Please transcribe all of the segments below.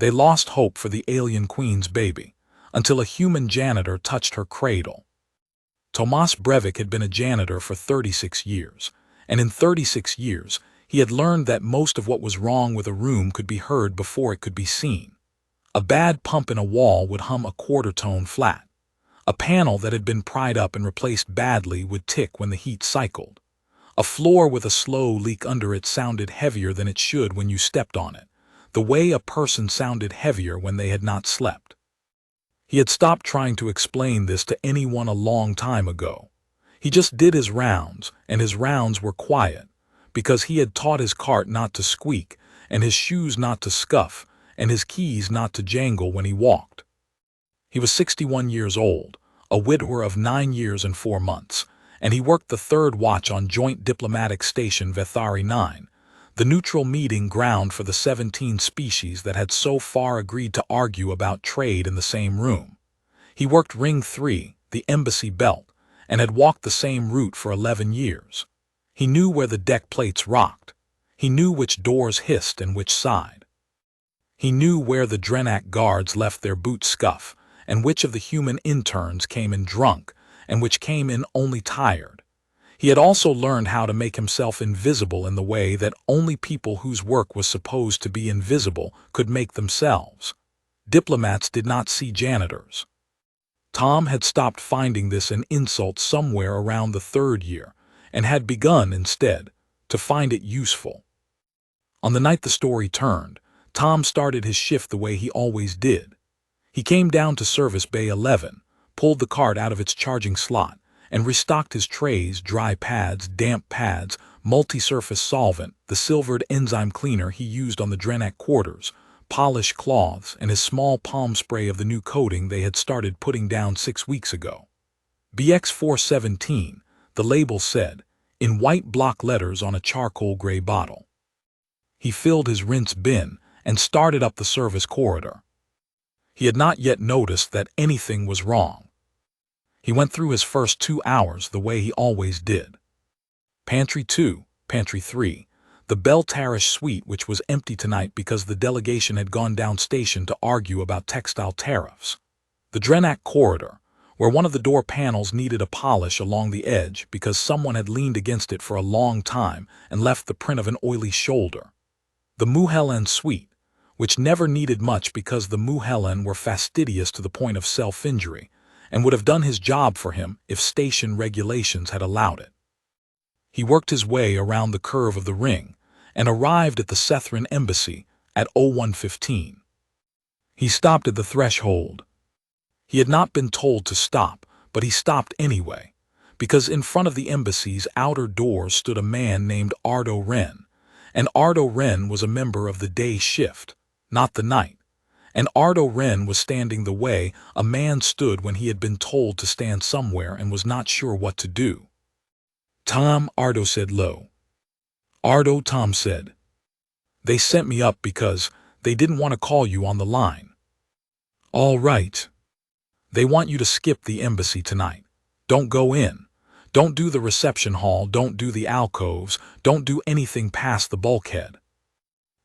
They lost hope for the alien queen's baby, until a human janitor touched her cradle. Tomas Brevik had been a janitor for 36 years, and in 36 years, he had learned that most of what was wrong with a room could be heard before it could be seen. A bad pump in a wall would hum a quarter tone flat. A panel that had been pried up and replaced badly would tick when the heat cycled. A floor with a slow leak under it sounded heavier than it should when you stepped on it, the way a person sounded heavier when they had not slept. He had stopped trying to explain this to anyone a long time ago. He just did his rounds, and his rounds were quiet, because he had taught his cart not to squeak, and his shoes not to scuff, and his keys not to jangle when he walked. He was 61 years old, a widower of 9 years and 4 months, and he worked the third watch on Joint Diplomatic Station Vethari 9, the neutral meeting ground for the 17 species that had so far agreed to argue about trade in the same room. He worked Ring 3, the embassy belt, and had walked the same route for 11 years. He knew where the deck plates rocked. He knew which doors hissed and which side. He knew where the Drenak guards left their boot scuff, and which of the human interns came in drunk, and which came in only tired. He had also learned how to make himself invisible in the way that only people whose work was supposed to be invisible could make themselves. Diplomats did not see janitors. Tom had stopped finding this an insult somewhere around the 3rd year, and had begun, instead, to find it useful. On the night the story turned, Tom started his shift the way he always did. He came down to Service Bay 11, pulled the cart out of its charging slot, and restocked his trays, dry pads, damp pads, multi-surface solvent, the silvered enzyme cleaner he used on the Drenak quarters, polished cloths, and his small palm spray of the new coating they had started putting down 6 weeks ago. BX 417, the label said, in white block letters on a charcoal gray bottle. He filled his rinse bin and started up the service corridor. He had not yet noticed that anything was wrong. He went through his first 2 hours the way he always did. Pantry 2, Pantry 3, the Beltarish suite which was empty tonight because the delegation had gone down station to argue about textile tariffs. The Drenak corridor, where one of the door panels needed a polish along the edge because someone had leaned against it for a long time and left the print of an oily shoulder. The Muhelen suite, which never needed much because the Muhelen were fastidious to the point of self-injury, and would have done his job for him if station regulations had allowed it. He worked his way around the curve of the ring and arrived at the Sethran embassy at 01:15. He stopped at the threshold. He had not been told to stop, but he stopped anyway, because in front of the embassy's outer doors stood a man named Ardo Wren, and Ardo Wren was a member of the day shift, not the night, and Ardo Wren was standing the way a man stood when he had been told to stand somewhere and was not sure what to do. "Tom," Ardo said low. "Ardo," Tom said. "They sent me up because they didn't want to call you on the line." "All right. They want you to skip the embassy tonight. Don't go in. Don't do the reception hall, don't do the alcoves, don't do anything past the bulkhead."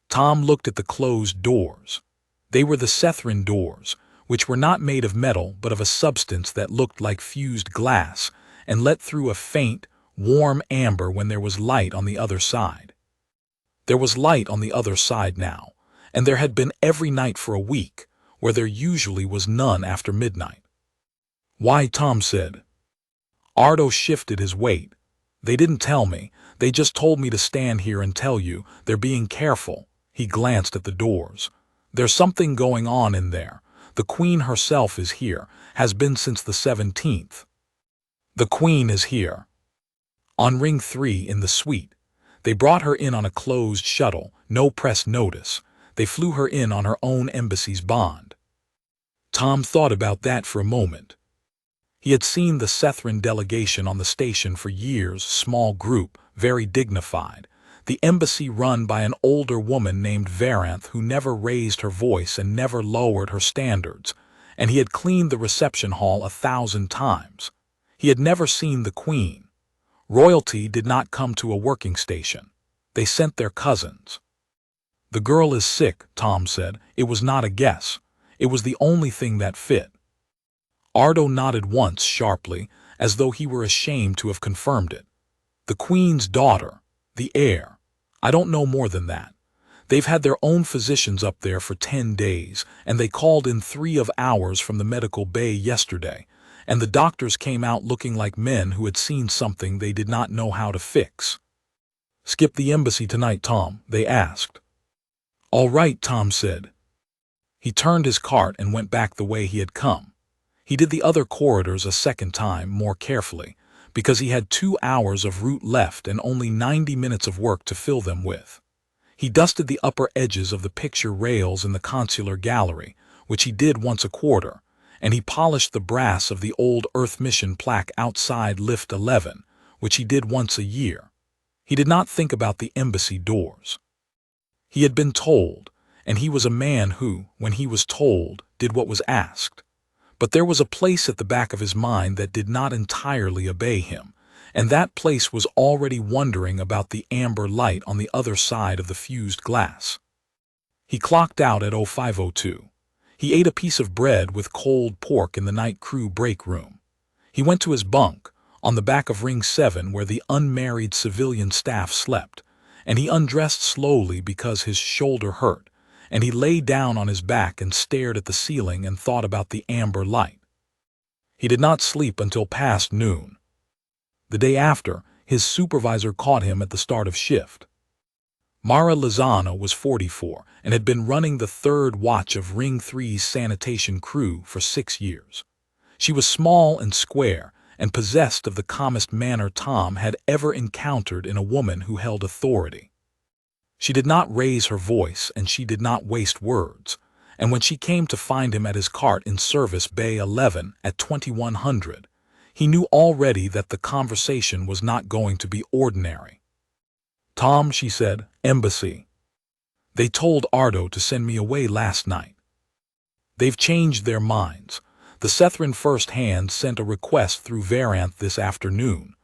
Tom looked at the closed doors. They were the Sethran doors, which were not made of metal but of a substance that looked like fused glass and let through a faint, warm amber when there was light on the other side. There was light on the other side now, and there had been every night for a week, where there usually was none after midnight. "Why?" Tom said. Ardo shifted his weight. "They didn't tell me. They just told me to stand here and tell you. They're being careful." He glanced at the doors. "There's something going on in there. The Queen herself is here, has been since the 17th. The Queen is here. On Ring 3 in the suite. They brought her in on a closed shuttle, no press notice. They flew her in on her own embassy's bond." Tom thought about that for a moment. He had seen the Sethran delegation on the station for years, small group, very dignified. The embassy run by an older woman named Varanth who never raised her voice and never lowered her standards, and he had cleaned the reception hall 1,000 times. He had never seen the Queen. Royalty did not come to a working station. They sent their cousins. "The girl is sick," Tom said. "It was not a guess. It was the only thing that fit." Ardo nodded once sharply, as though he were ashamed to have confirmed it. "The Queen's daughter. The heir. I don't know more than that. They've had their own physicians up there for 10 days, and they called in 3 of ours from the medical bay yesterday, and the doctors came out looking like men who had seen something they did not know how to fix." "Skip the embassy tonight, Tom?" they asked. "All right," Tom said. He turned his cart and went back the way he had come. He did the other corridors a second time, more carefully, because he had 2 hours of route left and only 90 minutes of work to fill them with. He dusted the upper edges of the picture rails in the consular gallery, which he did once a quarter, and he polished the brass of the old Earth Mission plaque outside Lift 11, which he did once a year. He did not think about the embassy doors. He had been told, and he was a man who, when he was told, did what was asked. But there was a place at the back of his mind that did not entirely obey him, and that place was already wondering about the amber light on the other side of the fused glass. He clocked out at 05:02. He ate a piece of bread with cold pork in the night crew break room. He went to his bunk, on the back of Ring 7 where the unmarried civilian staff slept, and he undressed slowly because his shoulder hurt, and he lay down on his back and stared at the ceiling and thought about the amber light. He did not sleep until past noon. The day after, his supervisor caught him at the start of shift. Mara Lozano was 44 and had been running the 3rd watch of Ring 3's sanitation crew for 6 years. She was small and square and possessed of the calmest manner Tom had ever encountered in a woman who held authority. She did not raise her voice and she did not waste words, and when she came to find him at his cart in Service Bay 11 at 2100, he knew already that the conversation was not going to be ordinary. "Tom," she said, "embassy. They told Ardo to send me away last night. They've changed their minds. The Sethran First Hand sent a request through Varanth this afternoon.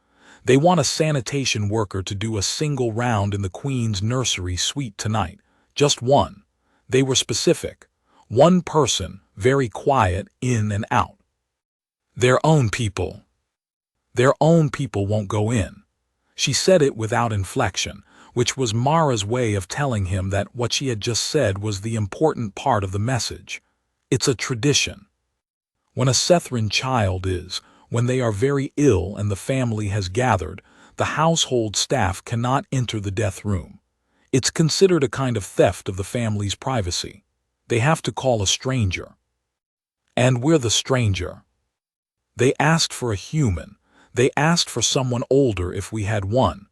They want a sanitation worker to do a single round in the Queen's nursery suite tonight. Just one. They were specific. One person, very quiet, in and out. Their own people. Their own people won't go in." She said it without inflection, which was Mara's way of telling him that what she had just said was the important part of the message. It's a tradition. When a Sethran child is, when they are very ill and the family has gathered, the household staff cannot enter the death room. It's considered a kind of theft of the family's privacy. They have to call a stranger. And we're the stranger. They asked for a human. They asked for someone older if we had one.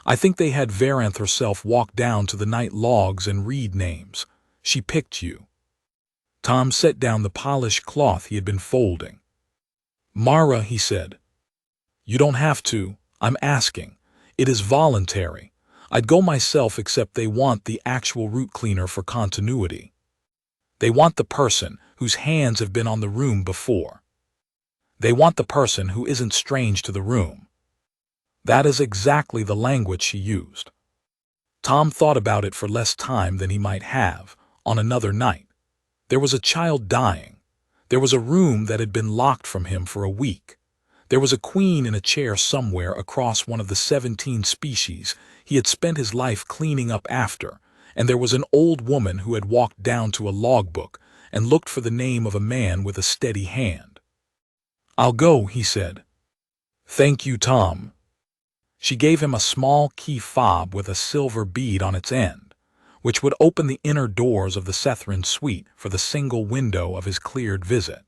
I think they had Varanth herself walk down to the night logs and read names. She picked you. Tom set down the polished cloth he had been folding. "Mara," he said, "you don't have to. I'm asking. It is voluntary. I'd go myself except they want the actual root cleaner for continuity. They want the person whose hands have been on the room before. They want the person who isn't strange to the room." That is exactly the language she used. Tom thought about it for less time than he might have, on another night. There was a child dying. There was a room that had been locked from him for a week. There was a queen in a chair somewhere across one of the 17 species he had spent his life cleaning up after, and there was an old woman who had walked down to a logbook and looked for the name of a man with a steady hand. "I'll go," he said. "Thank you, Tom." She gave him a small key fob with a silver bead on its end, which would open the inner doors of the Sethran suite for the single window of his cleared visit.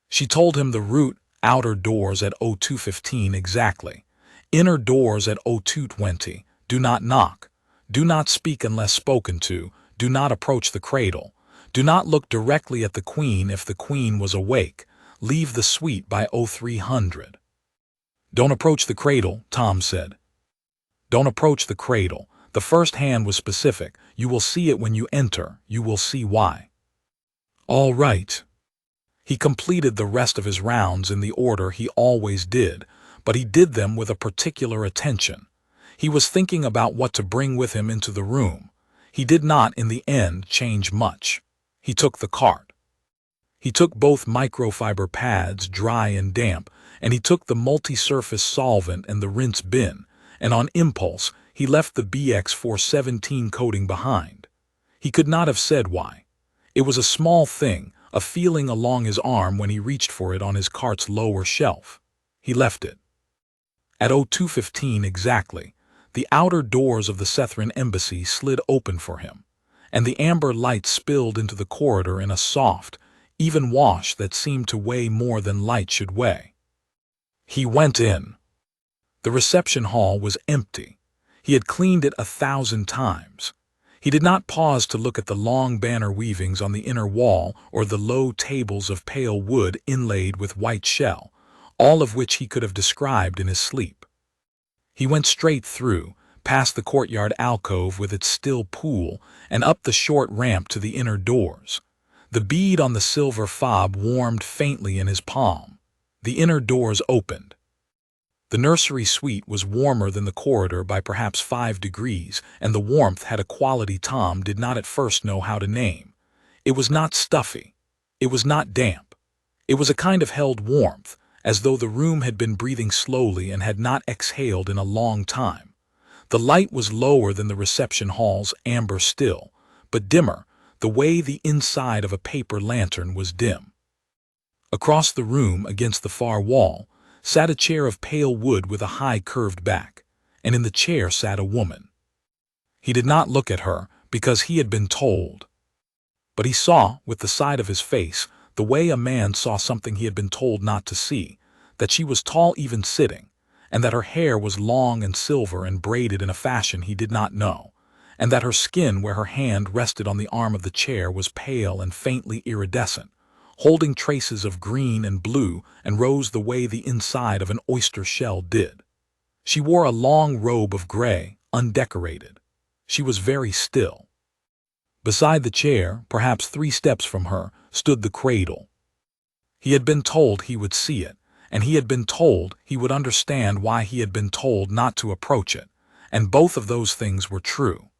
She told him the route, outer doors at 02:15 exactly, inner doors at 02:20, do not knock, do not speak unless spoken to, do not approach the cradle, do not look directly at the Queen if the Queen was awake, leave the suite by 0300. "Don't approach the cradle," Tom said. "Don't approach the cradle. The first hand was specific. You will see it when you enter. You will see why." "All right." He completed the rest of his rounds in the order he always did, but he did them with a particular attention. He was thinking about what to bring with him into the room. He did not, in the end, change much. He took the cart. He took both microfiber pads, dry and damp, and he took the multi-surface solvent and the rinse bin, and on impulse, he left the BX417 coating behind. He could not have said why. It was a small thing, a feeling along his arm when he reached for it on his cart's lower shelf. He left it. At 02:15 exactly, the outer doors of the Sethran embassy slid open for him, and the amber light spilled into the corridor in a soft, even wash that seemed to weigh more than light should weigh. He went in. The reception hall was empty. He had cleaned it 1,000 times. He did not pause to look at the long banner weavings on the inner wall or the low tables of pale wood inlaid with white shell, all of which he could have described in his sleep. He went straight through, past the courtyard alcove with its still pool, and up the short ramp to the inner doors. The bead on the silver fob warmed faintly in his palm. The inner doors opened. The nursery suite was warmer than the corridor by perhaps 5 degrees, and the warmth had a quality Tom did not at first know how to name. It was not stuffy. It was not damp. It was a kind of held warmth, as though the room had been breathing slowly and had not exhaled in a long time. The light was lower than the reception hall's amber still, but dimmer, the way the inside of a paper lantern was dim. Across the room, against the far wall, sat a chair of pale wood with a high curved back, and in the chair sat a woman. He did not look at her, because he had been told. But he saw, with the side of his face, the way a man saw something he had been told not to see, that she was tall even sitting, and that her hair was long and silver and braided in a fashion he did not know, and that her skin where her hand rested on the arm of the chair was pale and faintly iridescent, holding traces of green and blue and rose the way the inside of an oyster shell did. She wore a long robe of gray, undecorated. She was very still. Beside the chair, perhaps 3 steps from her, stood the cradle. He had been told he would see it, and he had been told he would understand why he had been told not to approach it, and both of those things were true.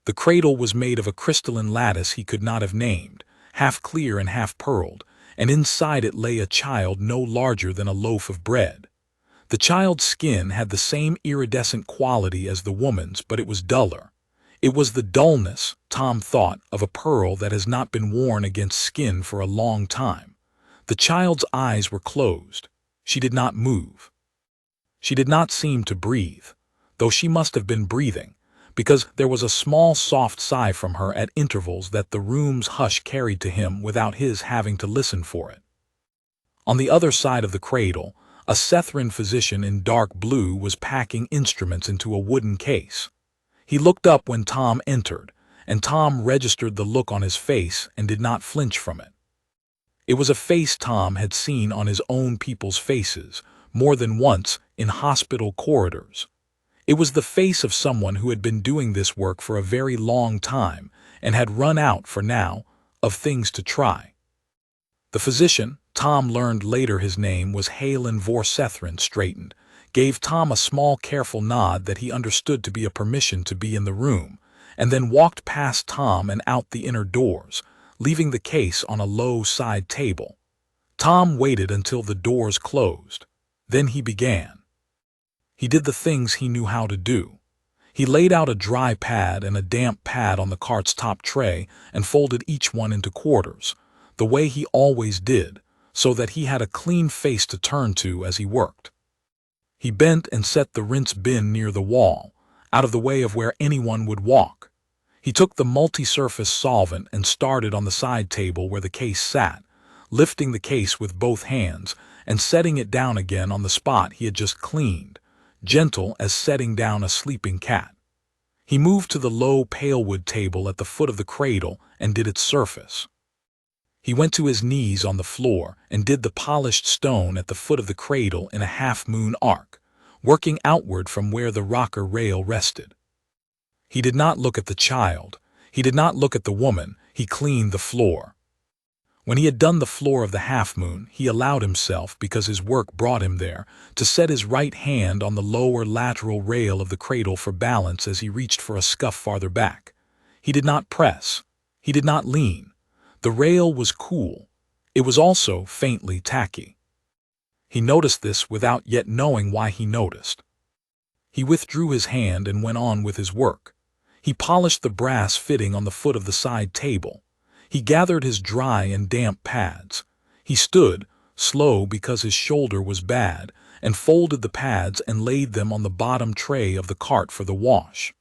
The cradle was made of a crystalline lattice he could not have named, half clear and half pearled, and inside it lay a child no larger than a loaf of bread. The child's skin had the same iridescent quality as the woman's, but it was duller. It was the dullness, Tom thought, of a pearl that has not been worn against skin for a long time. The child's eyes were closed. She did not move. She did not seem to breathe, though she must have been breathing, because there was a small soft sigh from her at intervals that the room's hush carried to him without his having to listen for it. On the other side of the cradle, a Sethran physician in dark blue was packing instruments into a wooden case. He looked up when Tom entered, and Tom registered the look on his face and did not flinch from it. It was a face Tom had seen on his own people's faces, more than once, in hospital corridors. It was the face of someone who had been doing this work for a very long time and had run out, for now, of things to try. The physician, Tom learned later his name was Halen Sethran, straightened, gave Tom a small careful nod that he understood to be a permission to be in the room, and then walked past Tom and out the inner doors, leaving the case on a low side table. Tom waited until the doors closed. Then he began. He did the things he knew how to do. He laid out a dry pad and a damp pad on the cart's top tray and folded each one into quarters, the way he always did, so that he had a clean face to turn to as he worked. He bent and set the rinse bin near the wall, out of the way of where anyone would walk. He took the multi-surface solvent and started on the side table where the case sat, lifting the case with both hands and setting it down again on the spot he had just cleaned, gentle as setting down a sleeping cat. He moved to the low palewood table at the foot of the cradle and did its surface. He went to his knees on the floor and did the polished stone at the foot of the cradle in a half-moon arc, working outward from where the rocker rail rested. He did not look at the child. He did not look at the woman. He cleaned the floor. When he had done the floor of the half-moon, he allowed himself, because his work brought him there, to set his right hand on the lower lateral rail of the cradle for balance as he reached for a scuff farther back. He did not press. He did not lean. The rail was cool. It was also faintly tacky. He noticed this without yet knowing why he noticed. He withdrew his hand and went on with his work. He polished the brass fitting on the foot of the side table. He gathered his dry and damp pads. He stood, slow because his shoulder was bad, and folded the pads and laid them on the bottom tray of the cart for the wash.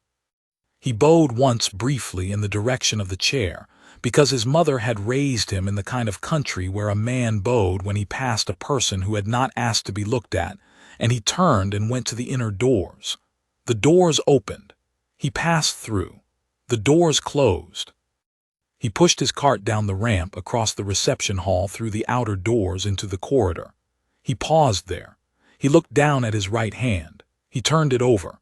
He bowed once briefly in the direction of the chair, because his mother had raised him in the kind of country where a man bowed when he passed a person who had not asked to be looked at, and he turned and went to the inner doors. The doors opened. He passed through. The doors closed. He pushed his cart down the ramp across the reception hall through the outer doors into the corridor. He paused there. He looked down at his right hand. He turned it over.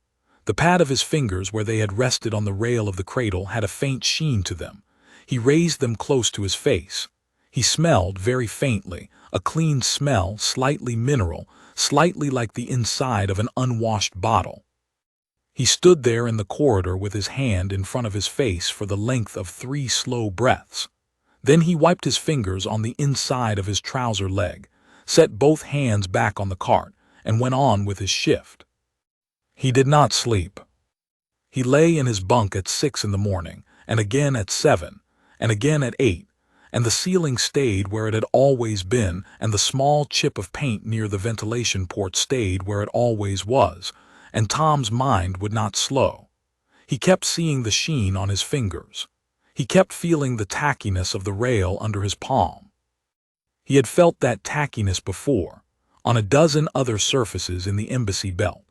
The pad of his fingers where they had rested on the rail of the cradle had a faint sheen to them. He raised them close to his face. He smelled very faintly, a clean smell, slightly mineral, slightly like the inside of an unwashed bottle. He stood there in the corridor with his hand in front of his face for the length of 3 slow breaths. Then he wiped his fingers on the inside of his trouser leg, set both hands back on the cart, and went on with his shift. He did not sleep. He lay in his bunk at 6 in the morning, and again at 7, and again at 8, and the ceiling stayed where it had always been, and the small chip of paint near the ventilation port stayed where it always was, and Tom's mind would not slow. He kept seeing the sheen on his fingers. He kept feeling the tackiness of the rail under his palm. He had felt that tackiness before, on a dozen other surfaces in the embassy belt,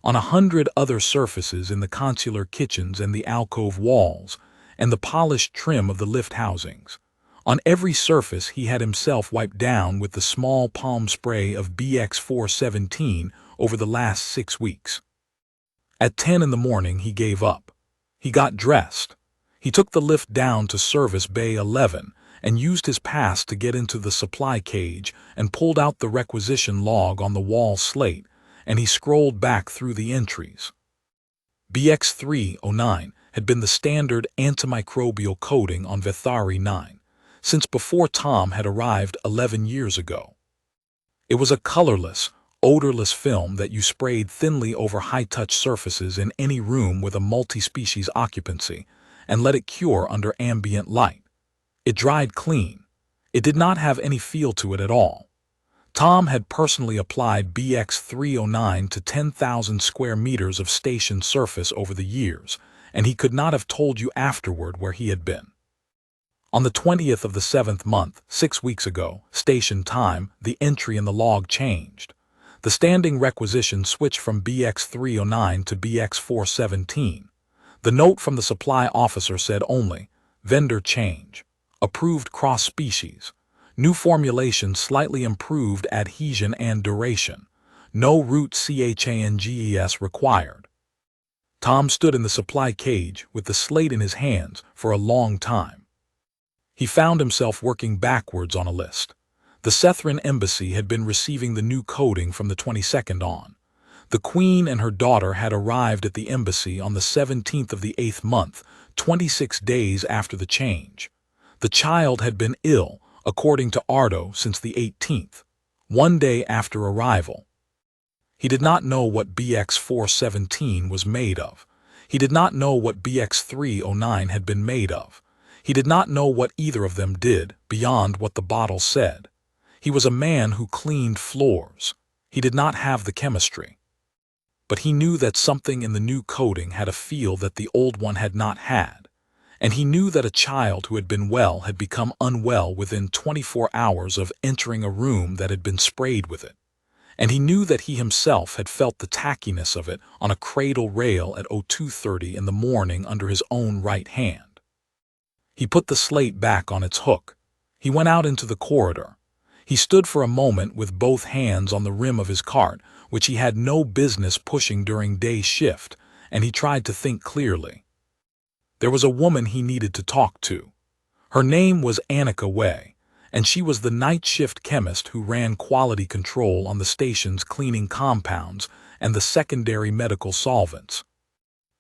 on 100 other surfaces in the consular kitchens and the alcove walls, and the polished trim of the lift housings. On every surface he had himself wiped down with the small palm spray of BX417 over the last 6 weeks. At 10 in the morning he gave up. He got dressed. He took the lift down to Service Bay 11 and used his pass to get into the supply cage and pulled out the requisition log on the wall slate, and he scrolled back through the entries. BX309 had been the standard antimicrobial coating on Vethari 9 since before Tom had arrived 11 years ago. It was a colorless, odorless film that you sprayed thinly over high-touch surfaces in any room with a multi-species occupancy and let it cure under ambient light. It dried clean. It did not have any feel to it at all. Tom had personally applied BX309 to 10,000 square meters of station surface over the years, and he could not have told you afterward where he had been. On the 20th of the 7th month, 6 weeks ago, station time, the entry in the log changed. The standing requisition switched from BX309 to BX417. The note from the supply officer said only, vendor change, approved cross-species, new formulation slightly improved adhesion and duration, no root changes required. Tom stood in the supply cage with the slate in his hands for a long time. He found himself working backwards on a list. The Sethran embassy had been receiving the new coding from the 22nd on. The Queen and her daughter had arrived at the embassy on the 17th of the 8th month, 26 days after the change. The child had been ill, according to Ardo, since the 18th, 1 day after arrival. He did not know what BX417 was made of. He did not know what BX309 had been made of. He did not know what either of them did, beyond what the bottle said. He was a man who cleaned floors. He did not have the chemistry. But he knew that something in the new coating had a feel that the old one had not had, and he knew that a child who had been well had become unwell within 24 hours of entering a room that had been sprayed with it, and he knew that he himself had felt the tackiness of it on a cradle rail at 02:30 in the morning under his own right hand. He put the slate back on its hook. He went out into the corridor. He stood for a moment with both hands on the rim of his cart, which he had no business pushing during day shift, and he tried to think clearly. There was a woman he needed to talk to. Her name was Annika Way, and she was the night shift chemist who ran quality control on the station's cleaning compounds and the secondary medical solvents.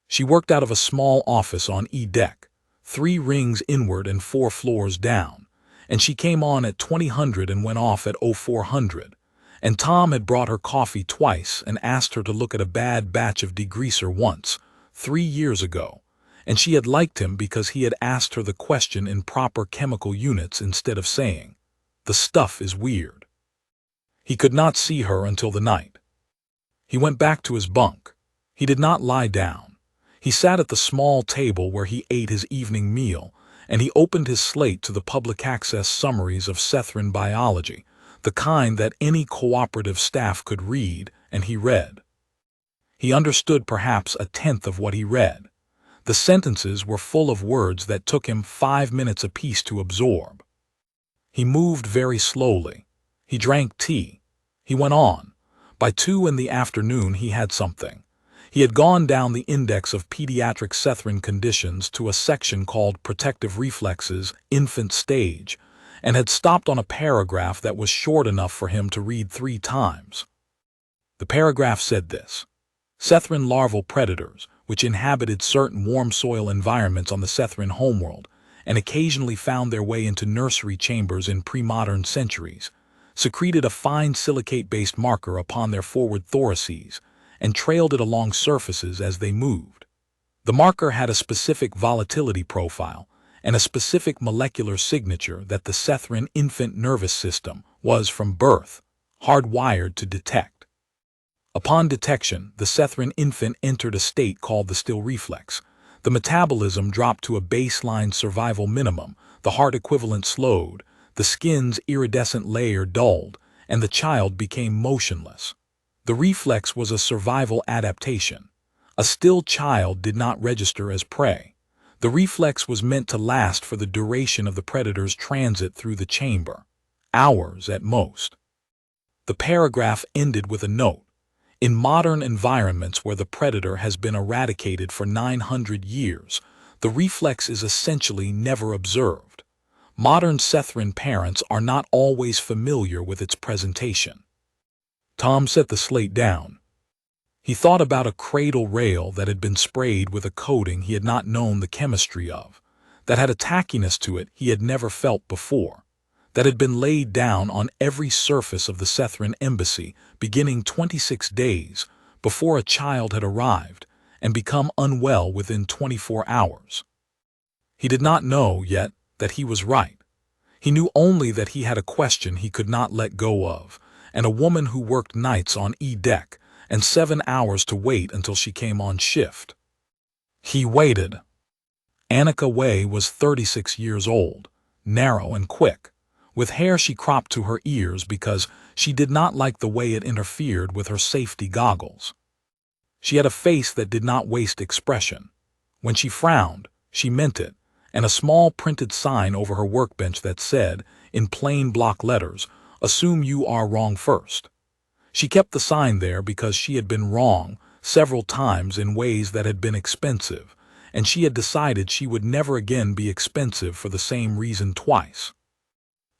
She worked out of a small office on E-deck, 3 rings inward and 4 floors down, and she came on at 2000 and went off at 0400. And Tom had brought her coffee twice and asked her to look at a bad batch of degreaser once, 3 years ago, and she had liked him because he had asked her the question in proper chemical units instead of saying, "The stuff is weird." He could not see her until the night. He went back to his bunk. He did not lie down. He sat at the small table where he ate his evening meal, and he opened his slate to the public access summaries of Sethran biology, the kind that any cooperative staff could read, and he read. He understood perhaps a tenth of what he read. The sentences were full of words that took him 5 minutes apiece to absorb. He moved very slowly. He drank tea. He went on. By 2 in the afternoon he had something. He had gone down the index of pediatric Sethran conditions to a section called Protective Reflexes, Infant Stage, and had stopped on a paragraph that was short enough for him to read 3 times. The paragraph said this: Sethran larval predators, which inhabited certain warm soil environments on the Sethran homeworld and occasionally found their way into nursery chambers in pre-modern centuries, secreted a fine silicate-based marker upon their forward thoraces and trailed it along surfaces as they moved. The marker had a specific volatility profile and a specific molecular signature that the Sethran infant nervous system was from birth hardwired to detect. Upon detection, the Sethran infant entered a state called the still reflex. The metabolism dropped to a baseline survival minimum, the heart equivalent slowed, the skin's iridescent layer dulled, and the child became motionless. The reflex was a survival adaptation. A still child did not register as prey. The reflex was meant to last for the duration of the predator's transit through the chamber, hours at most. The paragraph ended with a note. In modern environments where the predator has been eradicated for 900 years, the reflex is essentially never observed. Modern Sethran parents are not always familiar with its presentation. Tom set the slate down. He thought about a cradle rail that had been sprayed with a coating he had not known the chemistry of, that had a tackiness to it he had never felt before, that had been laid down on every surface of the Sethran embassy beginning 26 days before a child had arrived and become unwell within 24 hours. He did not know yet that he was right. He knew only that he had a question he could not let go of, and a woman who worked nights on E-deck and 7 hours to wait until she came on shift. He waited. Annika Way was 36 years old, narrow and quick, with hair she cropped to her ears because she did not like the way it interfered with her safety goggles. She had a face that did not waste expression. When she frowned, she meant it, and a small printed sign over her workbench that said, in plain block letters, "Assume you are wrong first." She kept the sign there because she had been wrong several times in ways that had been expensive, and she had decided she would never again be expensive for the same reason twice.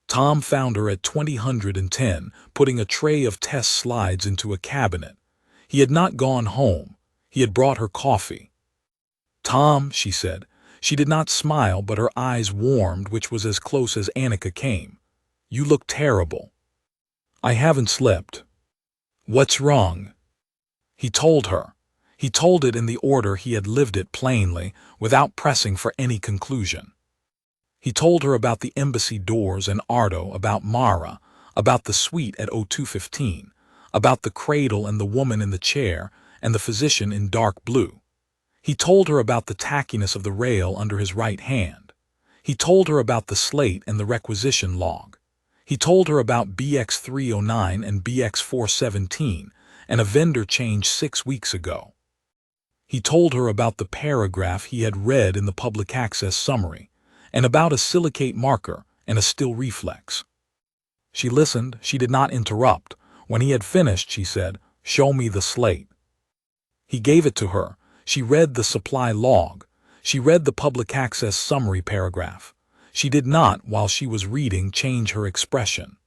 Tom found her at 2010, putting a tray of test slides into a cabinet. He had not gone home. He had brought her coffee. "Tom," she said. She did not smile, but her eyes warmed, which was as close as Annika came. "You look terrible." "I haven't slept." "What's wrong?" He told her. He told it in the order he had lived it plainly, without pressing for any conclusion. He told her about the embassy doors and Ardo, about Mara, about the suite at 0215, about the cradle and the woman in the chair and the physician in dark blue. He told her about the tackiness of the rail under his right hand. He told her about the slate and the requisition log. He told her about BX309 and BX417 and a vendor change 6 weeks ago. He told her about the paragraph he had read in the public access summary, and about a silicate marker and a still reflex. She listened. She did not interrupt. When he had finished, she said, "Show me the slate." He gave it to her. She read the supply log. She read the public access summary paragraph. She did not, while she was reading, change her expression.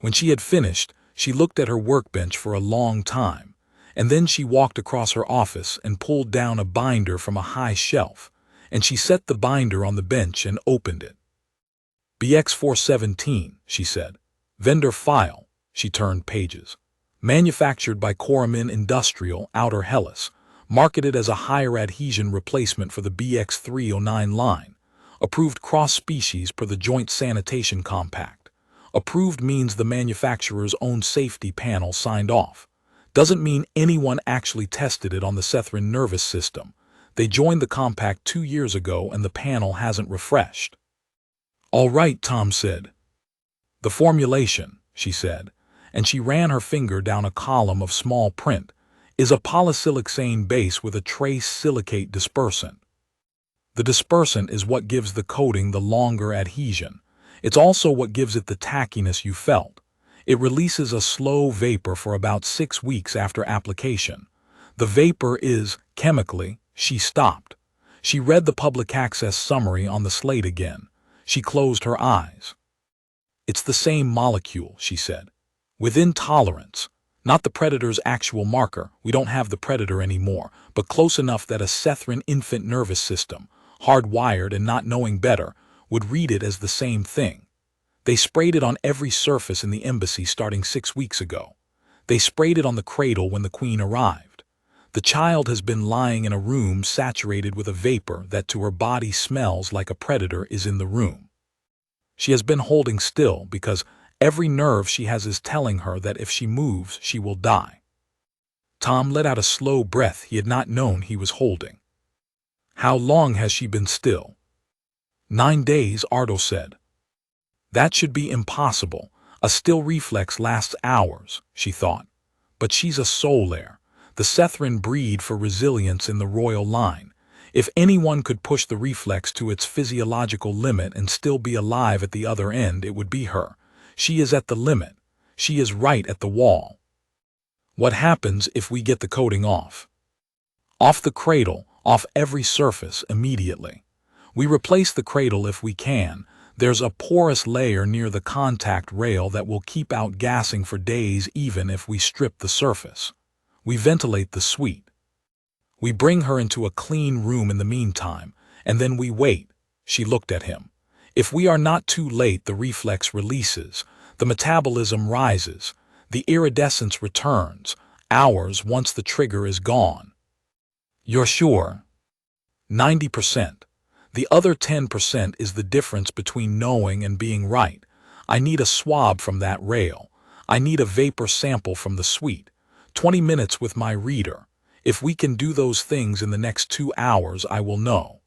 When she had finished, she looked at her workbench for a long time, and then she walked across her office and pulled down a binder from a high shelf, and she set the binder on the bench and opened it. BX417, she said. Vendor file. She turned pages. Manufactured by Coramin Industrial, Outer Hellas. Marketed as a higher adhesion replacement for the BX309 line. Approved cross-species per the Joint Sanitation Compact. Approved means the manufacturer's own safety panel signed off. Doesn't mean anyone actually tested it on the Sethran nervous system. They joined the compact 2 years ago and the panel hasn't refreshed. All right, Tom said. The formulation, she said, and she ran her finger down a column of small print, is a polysiloxane base with a trace silicate dispersant. The dispersant is what gives the coating the longer adhesion. It's also what gives it the tackiness you felt. It releases a slow vapor for about 6 weeks after application. The vapor is, chemically, she stopped. She read the public access summary on the slate again. She closed her eyes. It's the same molecule, she said. Within tolerance. Not the predator's actual marker, we don't have the predator anymore, but close enough that a Sethran infant nervous system, hardwired and not knowing better, would read it as the same thing. They sprayed it on every surface in the embassy starting 6 weeks ago. They sprayed it on the cradle when the Queen arrived. The child has been lying in a room saturated with a vapor that to her body smells like a predator is in the room. She has been holding still because every nerve she has is telling her that if she moves, she will die. Tom let out a slow breath he had not known he was holding. How long has she been still? 9 days, Ardo said. That should be impossible. A still reflex lasts hours, she thought. But she's a soul heir. The Sethran breed for resilience in the royal line. If anyone could push the reflex to its physiological limit and still be alive at the other end, it would be her. She is at the limit. She is right at the wall. What happens if we get the coating off? Off the cradle, off every surface, immediately. We replace the cradle if we can. There's a porous layer near the contact rail that will keep out gassing for days even if we strip the surface. We ventilate the suite. We bring her into a clean room in the meantime, and then we wait. She looked at him. If we are not too late, the reflex releases, the metabolism rises, the iridescence returns, hours once the trigger is gone. You're sure? 90%. The other 10% is the difference between knowing and being right. I need a swab from that rail. I need a vapor sample from the suite. 20 minutes with my reader. If we can do those things in the next 2 hours, I will know.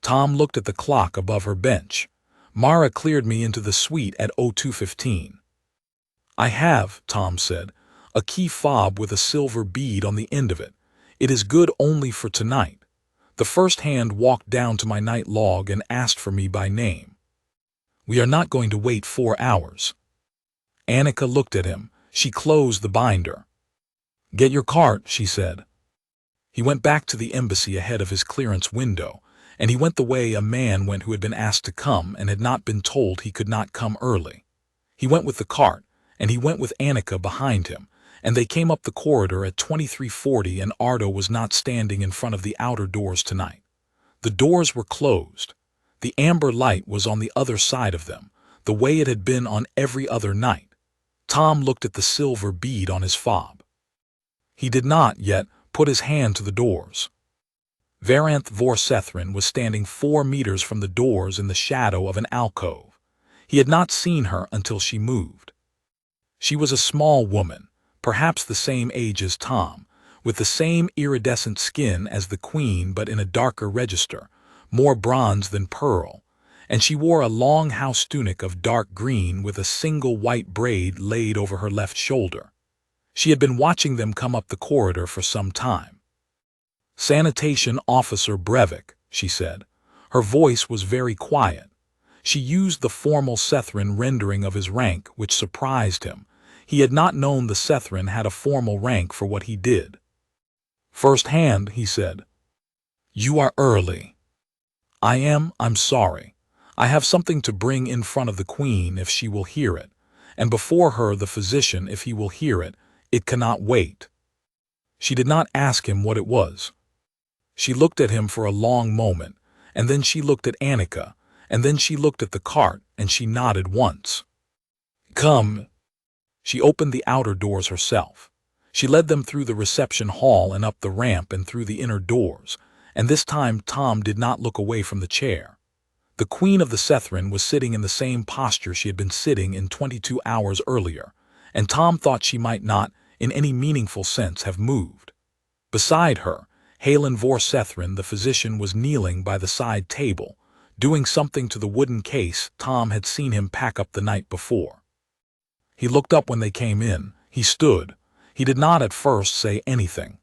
Tom looked at the clock above her bench. Mara cleared me into the suite at 02:15. I have, Tom said, a key fob with a silver bead on the end of it. It is good only for tonight. The first hand walked down to my night log and asked for me by name. We are not going to wait 4 hours. Annika looked at him. She closed the binder. Get your cart, she said. He went back to the embassy ahead of his clearance window, and he went the way a man went who had been asked to come and had not been told he could not come early. He went with the cart, and he went with Annika behind him, and they came up the corridor at 23:40, and Ardo was not standing in front of the outer doors tonight. The doors were closed. The amber light was on the other side of them, the way it had been on every other night. Tom looked at the silver bead on his fob. He did not, yet, put his hand to the doors. Varanth Vorsethran was standing 4 meters from the doors in the shadow of an alcove. He had not seen her until she moved. She was a small woman, perhaps the same age as Tom, with the same iridescent skin as the Queen but in a darker register, more bronze than pearl, and she wore a long house tunic of dark green with a single white braid laid over her left shoulder. She had been watching them come up the corridor for some time. Sanitation Officer Brevik, she said. Her voice was very quiet. She used the formal Sethran rendering of his rank, which surprised him. He had not known the Sethran had a formal rank for what he did. First hand, he said. You are early. I'm sorry. I have something to bring in front of the Queen if she will hear it, and before her the physician if he will hear it. It cannot wait. She did not ask him what it was. She looked at him for a long moment, and then she looked at Annika, and then she looked at the cart, and she nodded once. "Come." She opened the outer doors herself. She led them through the reception hall and up the ramp and through the inner doors, and this time Tom did not look away from the chair. The Queen of the Sethran was sitting in the same posture she had been sitting in 22 hours earlier, and Tom thought she might not, in any meaningful sense, have moved. Beside her, Halen vor Sethran, the physician, was kneeling by the side table, doing something to the wooden case Tom had seen him pack up the night before. He looked up when they came in. He stood. He did not at first say anything.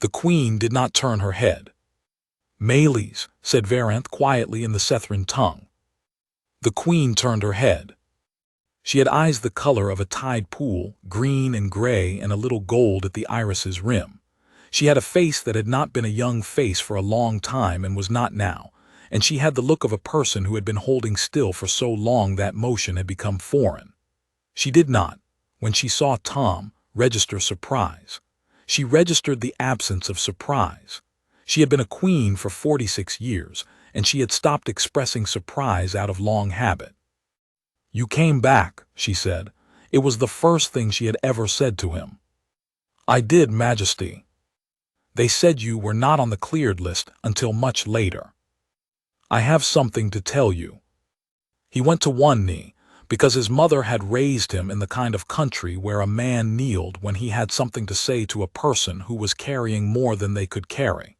The Queen did not turn her head. "Melees," said Varanth quietly in the Sethran tongue. The Queen turned her head. She had eyes the color of a tide pool, green and gray and a little gold at the iris's rim. She had a face that had not been a young face for a long time and was not now, and she had the look of a person who had been holding still for so long that motion had become foreign. She did not, when she saw Tom, register surprise. She registered the absence of surprise. She had been a queen for 46 years, and she had stopped expressing surprise out of long habit. "You came back," she said. It was the first thing she had ever said to him. "I did, Majesty. They said you were not on the cleared list until much later. I have something to tell you." He went to one knee, because his mother had raised him in the kind of country where a man kneeled when he had something to say to a person who was carrying more than they could carry.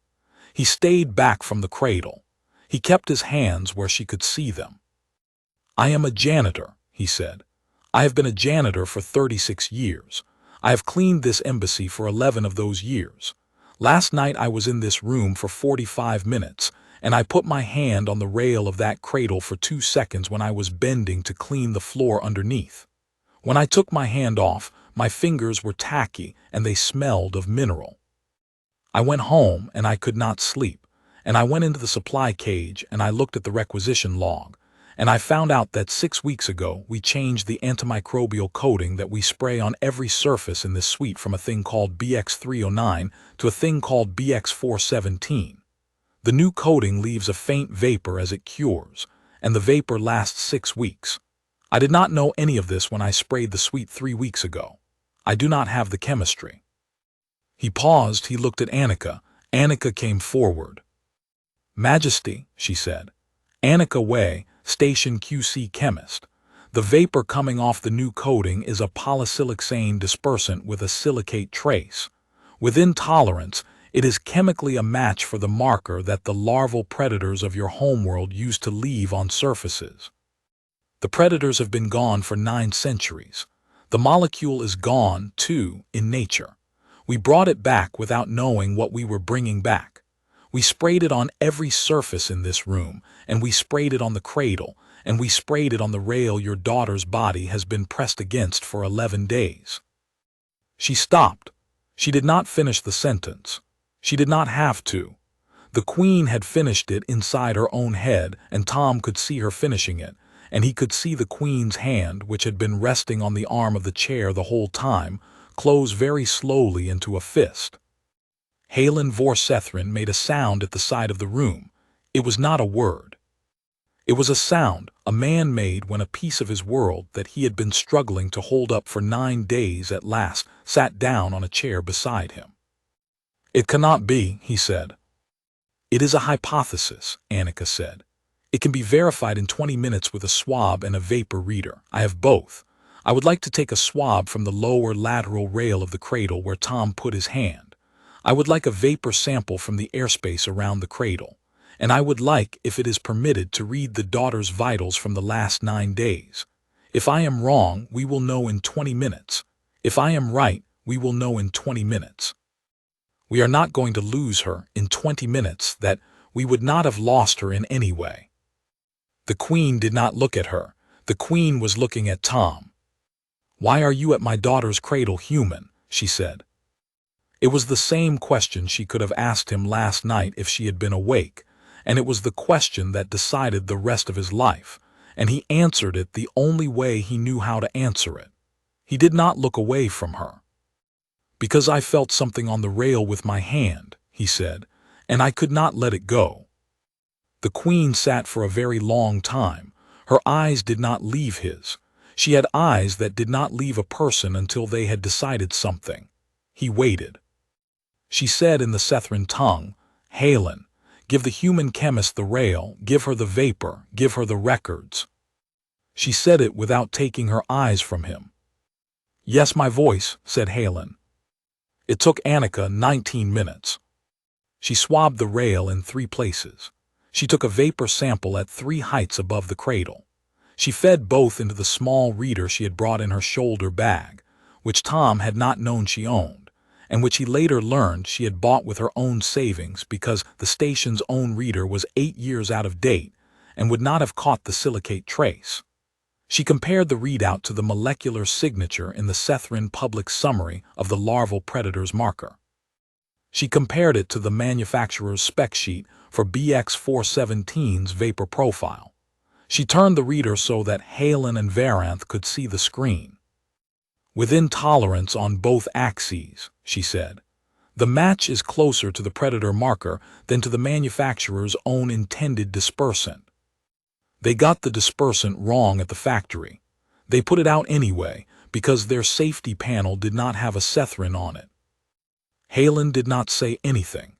He stayed back from the cradle. He kept his hands where she could see them. "I am a janitor," he said. "I have been a janitor for 36 years. I have cleaned this embassy for 11 of those years. Last night I was in this room for 45 minutes, and I put my hand on the rail of that cradle for 2 seconds when I was bending to clean the floor underneath. When I took my hand off, my fingers were tacky and they smelled of mineral. I went home and I could not sleep, and I went into the supply cage and I looked at the requisition log, and I found out that 6 weeks ago we changed the antimicrobial coating that we spray on every surface in this suite from a thing called BX309 to a thing called BX417. The new coating leaves a faint vapor as it cures, and the vapor lasts 6 weeks. I did not know any of this when I sprayed the suite 3 weeks ago. I do not have the chemistry." He paused. He looked at Annika. Annika came forward. "Majesty," she said. "Annika Way, Station QC Chemist. The vapor coming off the new coating is a polysiloxane dispersant with a silicate trace. Within tolerance, it is chemically a match for the marker that the larval predators of your homeworld used to leave on surfaces. The predators have been gone for 9 centuries. The molecule is gone, too, in nature. We brought it back without knowing what we were bringing back. We sprayed it on every surface in this room, and we sprayed it on the cradle, and we sprayed it on the rail your daughter's body has been pressed against for 11 days. She stopped. She did not finish the sentence. She did not have to. The Queen had finished it inside her own head, and Tom could see her finishing it, and he could see the Queen's hand, which had been resting on the arm of the chair the whole time, close very slowly into a fist. Halen vor Sethran made a sound at the side of the room. It was not a word. It was a sound a man made when a piece of his world that he had been struggling to hold up for 9 days at last sat down on a chair beside him. "It cannot be," he said. "It is a hypothesis," Annika said. "It can be verified in 20 minutes with a swab and a vapor reader. I have both. I would like to take a swab from the lower lateral rail of the cradle where Tom put his hand. I would like a vapor sample from the airspace around the cradle. And I would like, if it is permitted, to read the daughter's vitals from the last 9 days. If I am wrong, we will know in 20 minutes. If I am right, we will know in 20 minutes. We are not going to lose her in 20 minutes, that we would not have lost her in any way." The Queen did not look at her. The Queen was looking at Tom. "Why are you at my daughter's cradle, human?" she said. It was the same question she could have asked him last night if she had been awake, and it was the question that decided the rest of his life, and he answered it the only way he knew how to answer it. He did not look away from her. "Because I felt something on the rail with my hand," he said, "and I could not let it go." The queen sat for a very long time. Her eyes did not leave his. She had eyes that did not leave a person until they had decided something. He waited. She said in the Sethran tongue, "Halen, give the human chemist the rail, give her the vapor, give her the records." She said it without taking her eyes from him. "Yes, my voice," said Halen. It took Annika 19 minutes. She swabbed the rail in 3 places. She took a vapor sample at 3 heights above the cradle. She fed both into the small reader she had brought in her shoulder bag, which Tom had not known she owned, and which he later learned she had bought with her own savings because the station's own reader was 8 years out of date and would not have caught the silicate trace. She compared the readout to the molecular signature in the Sethran public summary of the larval predator's marker. She compared it to the manufacturer's spec sheet for BX417's vapor profile. She turned the reader so that Halen and Varanth could see the screen. "Within tolerance on both axes," she said. "The match is closer to the predator marker than to the manufacturer's own intended dispersant. They got the dispersant wrong at the factory. They put it out anyway because their safety panel did not have a Sethran on it." Halen did not say anything.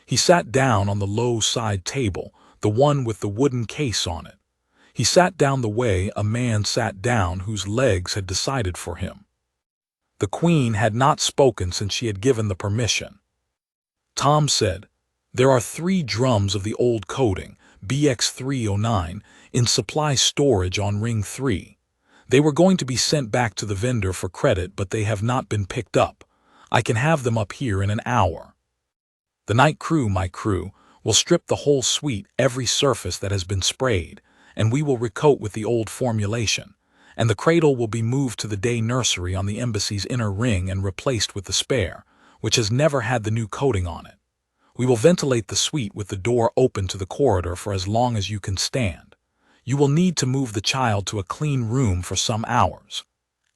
He sat down on the low side table, the one with the wooden case on it. He sat down the way a man sat down whose legs had decided for him. The queen had not spoken since she had given the permission. Tom said, "There are 3 drums of the old coating, BX309, in supply storage on Ring 3. They were going to be sent back to the vendor for credit, but they have not been picked up. I can have them up here in an hour. The night crew, my crew, will strip the whole suite, every surface that has been sprayed, and we will recoat with the old formulation, and the cradle will be moved to the day nursery on the embassy's inner ring and replaced with the spare, which has never had the new coating on it. We will ventilate the suite with the door open to the corridor for as long as you can stand. You will need to move the child to a clean room for some hours.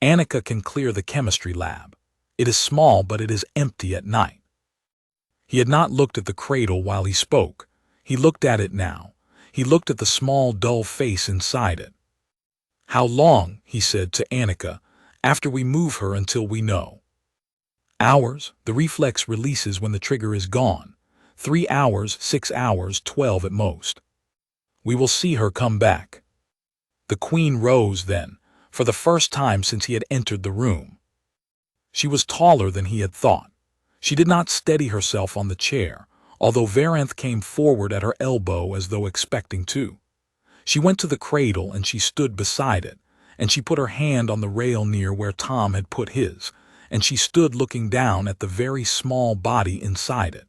Annika can clear the chemistry lab. It is small, but it is empty at night." He had not looked at the cradle while he spoke. He looked at it now. He looked at the small, dull face inside it. "How long," he said to Annika, "after we move her until we know?" "Hours. The reflex releases when the trigger is gone. 3 hours, 6 hours, 12 at most. We will see her come back." The queen rose then, for the first time since he had entered the room. She was taller than he had thought. She did not steady herself on the chair, although Varanth came forward at her elbow as though expecting to. She went to the cradle and she stood beside it, and she put her hand on the rail near where Tom had put his, and she stood looking down at the very small body inside it.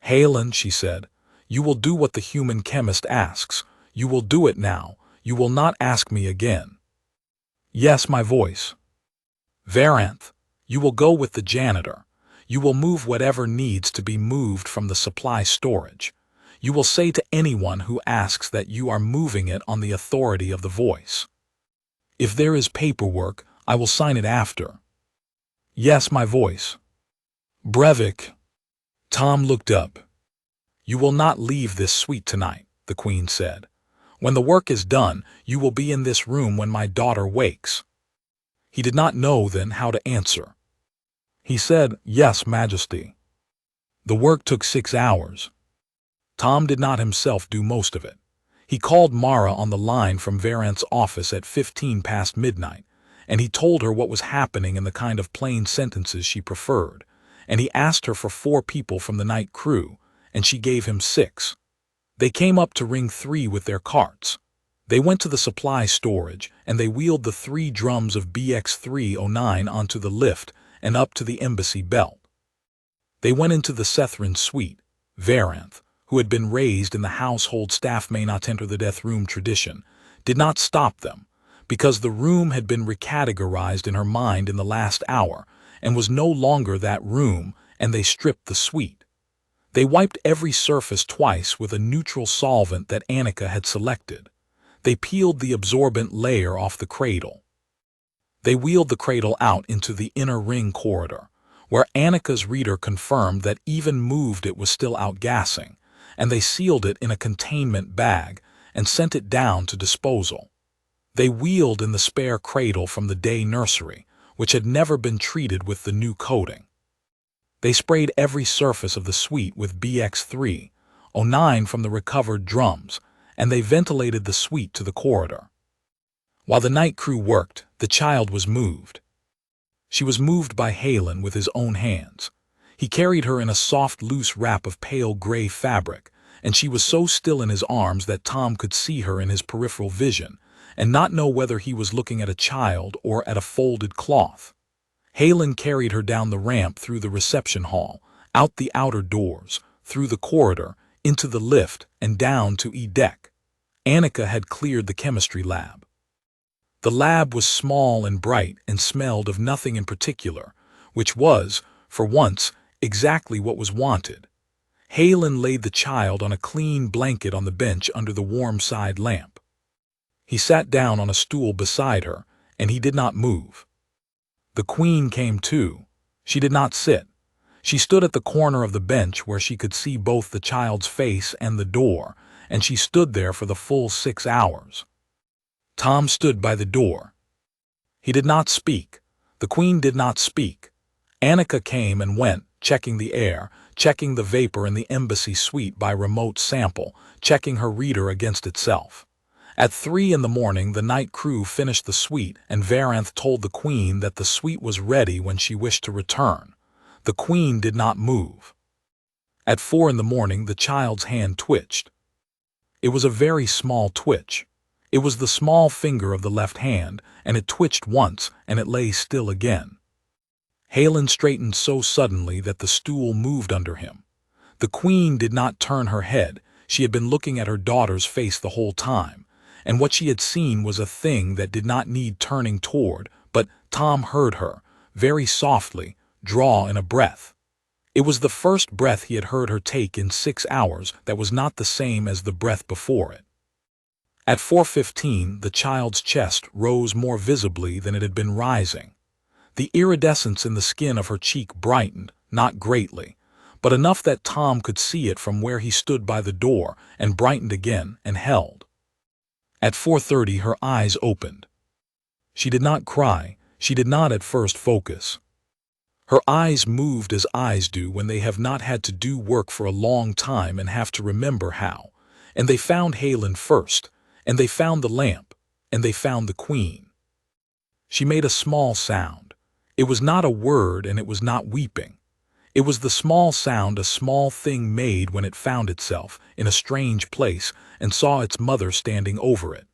"Halen," she said, "you will do what the human chemist asks. You will do it now. You will not ask me again." "Yes, my voice." "Varanth, you will go with the janitor. You will move whatever needs to be moved from the supply storage. You will say to anyone who asks that you are moving it on the authority of the voice. If there is paperwork, I will sign it after." "Yes, my voice." "Brevik." Tom looked up. "You will not leave this suite tonight," the queen said. "When the work is done, you will be in this room when my daughter wakes." He did not know then how to answer. He said, "Yes, Majesty." The work took 6 hours. Tom did not himself do most of it. He called Mara on the line from Varanth's office at 15 past midnight, and he told her what was happening and the kind of plain sentences she preferred, and he asked her for 4 people from the night crew, and she gave him 6. They came up to Ring 3 with their carts. They went to the supply storage, and they wheeled the 3 drums of BX309 onto the lift and up to the embassy belt. They went into the Sethran suite. Varanth, who had been raised in the household staff may not enter the death room tradition, did not stop them, because the room had been recategorized in her mind in the last hour and was no longer that room, and they stripped the suite. They wiped every surface twice with a neutral solvent that Annika had selected. They peeled the absorbent layer off the cradle. They wheeled the cradle out into the inner ring corridor, where Annika's reader confirmed that even moved it was still outgassing, and they sealed it in a containment bag and sent it down to disposal. They wheeled in the spare cradle from the day nursery, which had never been treated with the new coating. They sprayed every surface of the suite with BX309 from the recovered drums, and they ventilated the suite to the corridor. While the night crew worked, the child was moved. She was moved by Halen with his own hands. He carried her in a soft, loose wrap of pale gray fabric, and she was so still in his arms that Tom could see her in his peripheral vision, and not know whether he was looking at a child or at a folded cloth. Halen carried her down the ramp through the reception hall, out the outer doors, through the corridor, into the lift, and down to E-deck. Annika had cleared the chemistry lab. The lab was small and bright and smelled of nothing in particular, which was, for once, exactly what was wanted. Halen laid the child on a clean blanket on the bench under the warm side lamp. He sat down on a stool beside her, and he did not move. The Queen came too. She did not sit. She stood at the corner of the bench where she could see both the child's face and the door, and she stood there for the full 6 hours. Tom stood by the door. He did not speak. The Queen did not speak. Annika came and went, checking the air, checking the vapor in the embassy suite by remote sample, checking her reader against itself. At 3 in the morning, the night crew finished the suite, and Varanth told the Queen that the suite was ready when she wished to return. The Queen did not move. At 4 in the morning, the child's hand twitched. It was a very small twitch. It was the small finger of the left hand, and it twitched once, and it lay still again. Halen straightened so suddenly that the stool moved under him. The Queen did not turn her head. She had been looking at her daughter's face the whole time, and what she had seen was a thing that did not need turning toward, but Tom heard her, very softly, draw in a breath. It was the first breath he had heard her take in 6 hours that was not the same as the breath before it. At 4:15, the child's chest rose more visibly than it had been rising. The iridescence in the skin of her cheek brightened, not greatly, but enough that Tom could see it from where he stood by the door, and brightened again and held. At 4:30, her eyes opened. She did not cry. She did not at first focus. Her eyes moved as eyes do when they have not had to do work for a long time and have to remember how. And they found Halen first, and they found the lamp, and they found the Queen. She made a small sound. It was not a word, and it was not weeping. It was the small sound a small thing made when it found itself in a strange place and saw its mother standing over it.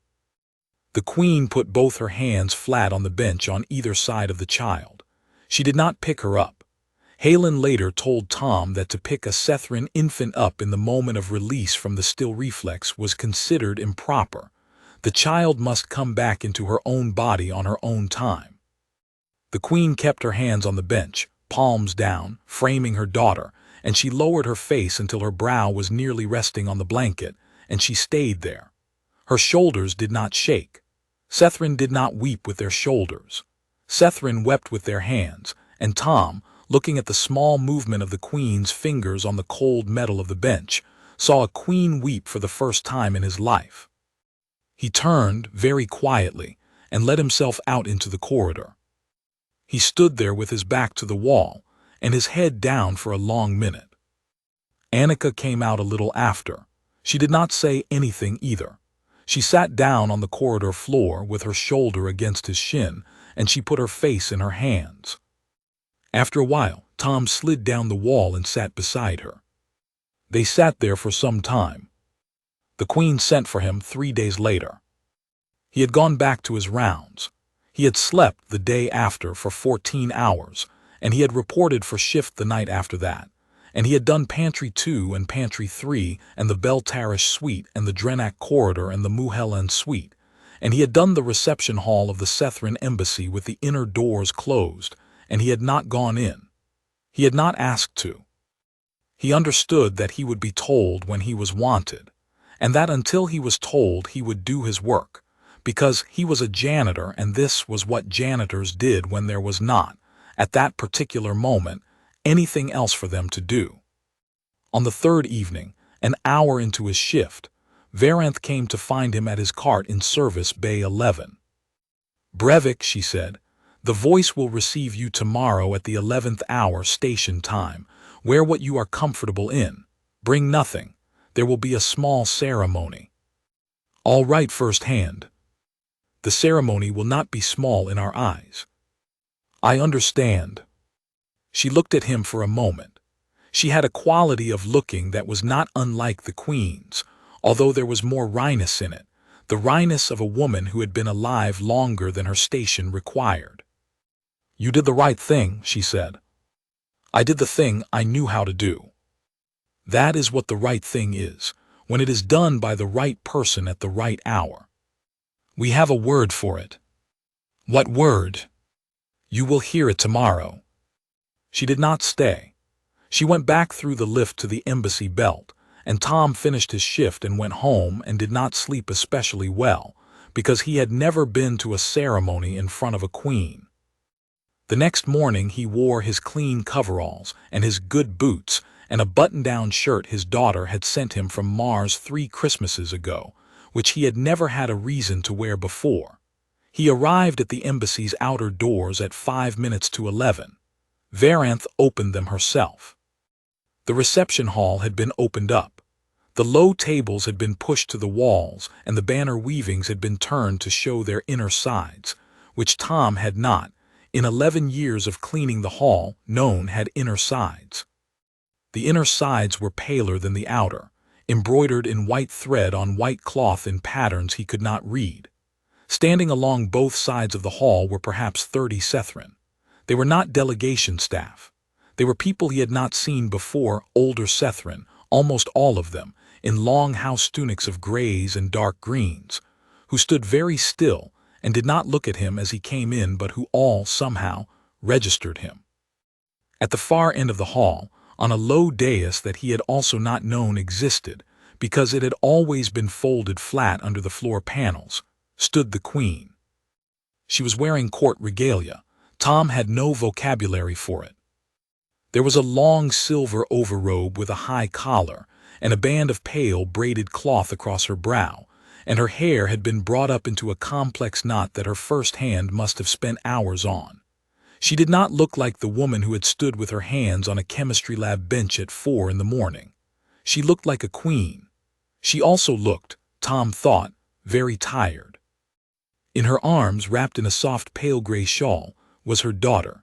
The Queen put both her hands flat on the bench on either side of the child. She did not pick her up. Halen later told Tom that to pick a Sethran infant up in the moment of release from the still reflex was considered improper. The child must come back into her own body on her own time. The Queen kept her hands on the bench, palms down, framing her daughter, and she lowered her face until her brow was nearly resting on the blanket, and she stayed there. Her shoulders did not shake. Sethran did not weep with their shoulders. Sethran wept with their hands, and Tom, looking at the small movement of the Queen's fingers on the cold metal of the bench, saw a queen weep for the first time in his life. He turned, very quietly, and let himself out into the corridor. He stood there with his back to the wall, and his head down for a long minute. Annika came out a little after. She did not say anything either. She sat down on the corridor floor with her shoulder against his shin, and she put her face in her hands. After a while, Tom slid down the wall and sat beside her. They sat there for some time. The Queen sent for him 3 days later. He had gone back to his rounds. He had slept the day after for 14 hours, and he had reported for shift the night after that, and he had done Pantry 2 and Pantry 3 and the Beltarish suite and the Drenak corridor and the Muhelen suite, and he had done the reception hall of the Sethran embassy with the inner doors closed, and he had not gone in. He had not asked to. He understood that he would be told when he was wanted, and that until he was told he would do his work, because he was a janitor and this was what janitors did when there was not, at that particular moment, anything else for them to do. On the third evening, An hour into his shift, Varanth came to find him at his cart in service bay 11. "Brevik," she said, "the voice will receive you tomorrow at the 11th hour station time. Wear what you are comfortable in. Bring nothing. There will be a small ceremony." "All right, first hand. The ceremony will not be small in our eyes." "I understand." She looked at him for a moment. She had a quality of looking that was not unlike the Queen's, although there was more wryness in it, the wryness of a woman who had been alive longer than her station required. "You did the right thing," she said. "I did the thing I knew how to do." That is what the right thing is, when it is done by the right person at the right hour. "We have a word for it." "What word?" "You will hear it tomorrow." She did not stay. She went back through the lift to the embassy belt, and Tom finished his shift and went home and did not sleep especially well, because he had never been to a ceremony in front of a queen. The next morning he wore his clean coveralls and his good boots and a button-down shirt his daughter had sent him from Mars 3 Christmases ago, which he had never had a reason to wear before. He arrived at the embassy's outer doors at 5 minutes to 11. Varanth opened them herself. The reception hall had been opened up. The low tables had been pushed to the walls, and the banner weavings had been turned to show their inner sides, which Tom had not, in 11 years of cleaning the hall, known had inner sides. The inner sides were paler than the outer, embroidered in white thread on white cloth in patterns he could not read. Standing along both sides of the hall were perhaps 30 Sethran. They were not delegation staff. They were people he had not seen before, older Sethran, almost all of them, in long house tunics of grays and dark greens, who stood very still and did not look at him as he came in, but who all, somehow, registered him. At the far end of the hall, on a low dais that he had also not known existed, because it had always been folded flat under the floor panels, stood the Queen. She was wearing court regalia. Tom had no vocabulary for it. There was a long silver overrobe with a high collar, and a band of pale braided cloth across her brow, and her hair had been brought up into a complex knot that her first hand must have spent hours on. She did not look like the woman who had stood with her hands on a chemistry lab bench at 4 in the morning. She looked like a queen. She also looked, Tom thought, very tired. In her arms, wrapped in a soft pale gray shawl, was her daughter.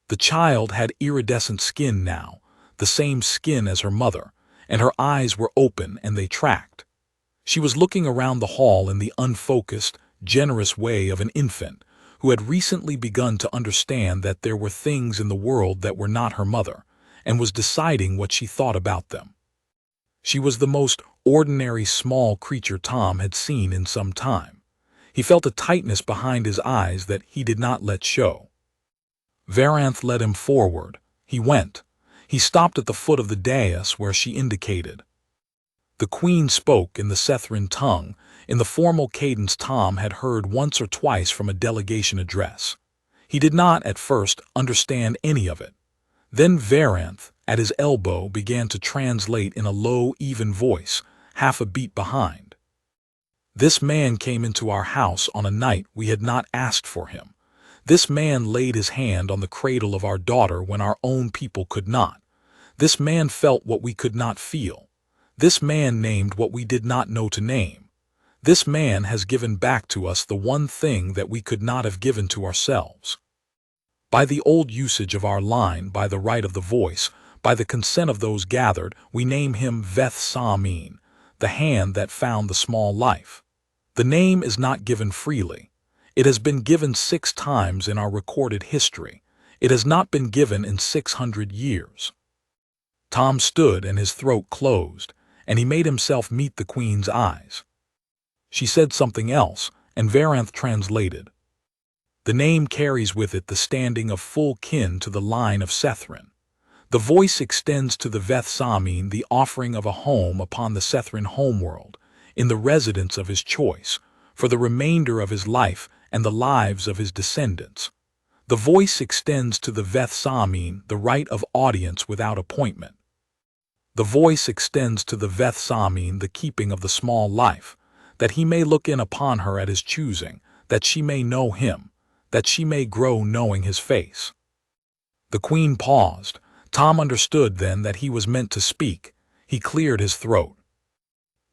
The child had iridescent skin now, the same skin as her mother, and her eyes were open and they tracked. She was looking around the hall in the unfocused, generous way of an infant who had recently begun to understand that there were things in the world that were not her mother, and was deciding what she thought about them. She was the most ordinary small creature Tom had seen in some time. He felt a tightness behind his eyes that he did not let show. Varanth led him forward. He went. He stopped at the foot of the dais where she indicated. The Queen spoke in the Sethran tongue, in the formal cadence Tom had heard once or twice from a delegation address. He did not, at first, understand any of it. Then Varanth, at his elbow, began to translate in a low, even voice, half a beat behind. "This man came into our house on a night we had not asked for him. This man laid his hand on the cradle of our daughter when our own people could not. This man felt what we could not feel. This man named what we did not know to name. This man has given back to us the one thing that we could not have given to ourselves. By the old usage of our line, by the right of the voice, by the consent of those gathered, we name him Veth Samin, the hand that found the small life. The name is not given freely. It has been given 6 times in our recorded history. It has not been given in 600 years. Tom stood and his throat closed, and he made himself meet the Queen's eyes. She said something else, and Varanth translated. The name carries with it the standing of full kin to the line of Sethran. The voice extends to the Veth Samin the offering of a home upon the Sethran homeworld, in the residence of his choice, for the remainder of his life and the lives of his descendants. The voice extends to the Veth Samin the right of audience without appointment. The voice extends to the Veth-Samin the keeping of the small life, that he may look in upon her at his choosing, that she may know him, that she may grow knowing his face. The queen paused. Tom understood then that he was meant to speak. He cleared his throat.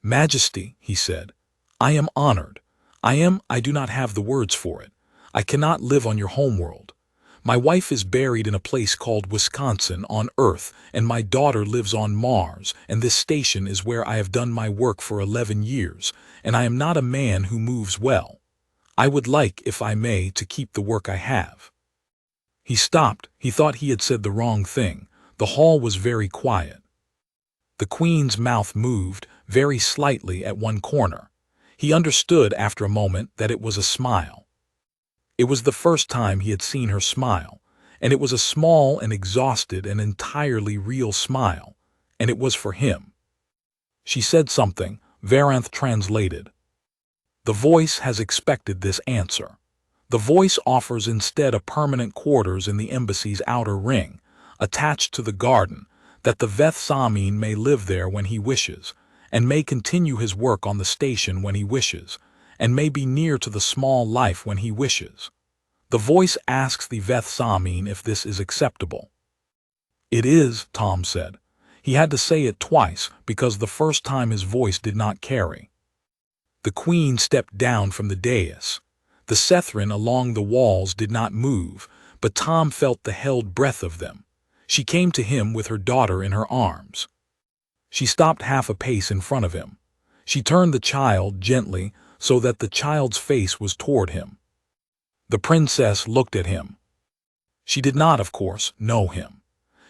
"Majesty," he said, "I am honored. I do not have the words for it. I cannot live on your homeworld. My wife is buried in a place called Wisconsin on Earth, and my daughter lives on Mars, and this station is where I have done my work for 11 years, and I am not a man who moves well. I would like, if I may, to keep the work I have." He stopped. He thought he had said the wrong thing. The hall was very quiet. The queen's mouth moved, very slightly at one corner. He understood after a moment that it was a smile. It was the first time he had seen her smile, and it was a small and exhausted and entirely real smile, and it was for him. She said something. Varanth translated. The voice has expected this answer. The voice offers instead a permanent quarters in the embassy's outer ring, attached to the garden, that the Veth-Samin may live there when he wishes, and may continue his work on the station when he wishes, and may be near to the small life when he wishes. The voice asks the Veth-Samin if this is acceptable. "It is," Tom said. He had to say it twice because the first time his voice did not carry. The queen stepped down from the dais. The Sethrin along the walls did not move, but Tom felt the held breath of them. She came to him with her daughter in her arms. She stopped half a pace in front of him. She turned the child gently so that the child's face was toward him. The princess looked at him. She did not, of course, know him.